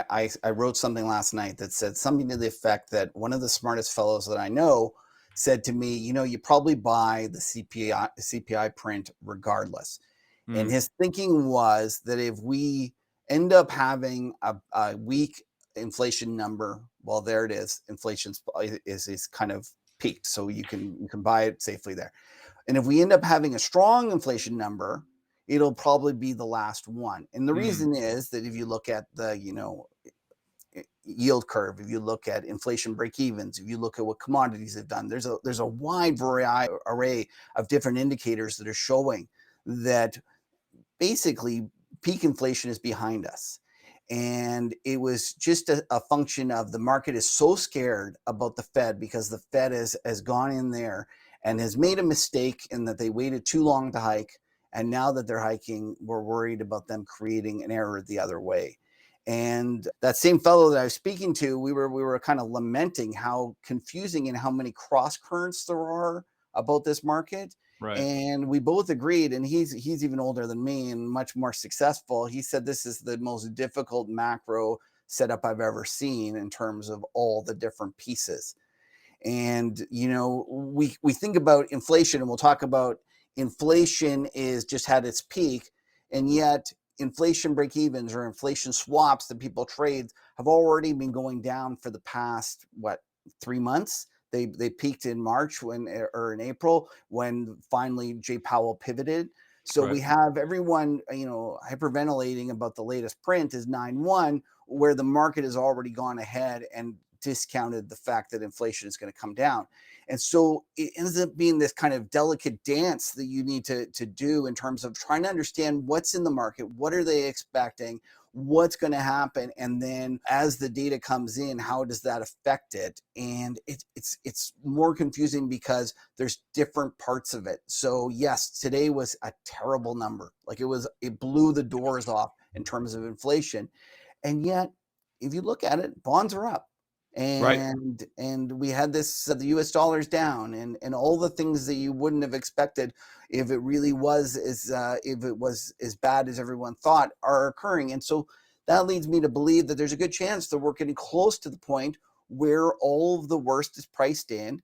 I wrote something last night that said something to the effect that one of the smartest fellows that I know said to me, you probably buy the CPI print regardless. And Mm, his thinking was that if we end up having a weak inflation number, well, there it is. Inflation is kind of peaked, so you can buy it safely there. And if we end up having a strong inflation number, it'll probably be the last one. And the mm, reason is that if you look at the, yield curve, if you look at inflation break evens, if you look at what commodities have done, there's a wide array of different indicators that are showing that basically peak inflation is behind us. And it was just a function of the market is so scared about the Fed because the Fed has gone in there and has made a mistake in that they waited too long to hike. And now that they're hiking, we're worried about them creating an error the other way. And that same fellow that I was speaking to, we were kind of lamenting how confusing and how many cross currents there are about this market. right. And we both agreed, and he's even older than me and much more successful. He said this is the most difficult macro setup I've ever seen in terms of all the different pieces. And we think about inflation, and we'll talk about inflation is just had its peak, and yet inflation break evens or inflation swaps that people trade have already been going down for the past 3 months. They peaked in March or in April when finally Jay Powell pivoted. So Right. we have everyone hyperventilating about the latest print is 9-1, where the market has already gone ahead and discounted the fact that inflation is going to come down. And so it ends up being this kind of delicate dance that you need to do in terms of trying to understand what's in the market, what are they expecting, what's going to happen, and then as the data comes in, how does that affect it? And it's more confusing because there's different parts of it. So yes, today was a terrible number. Like it blew the doors off in terms of inflation. And yet, if you look at it, bonds are up, Right. and we had this the US dollar's down, and all the things that you wouldn't have expected if it really was if it was as bad as everyone thought are occurring. And so that leads me to believe that there's a good chance that we're getting close to the point where all of the worst is priced in,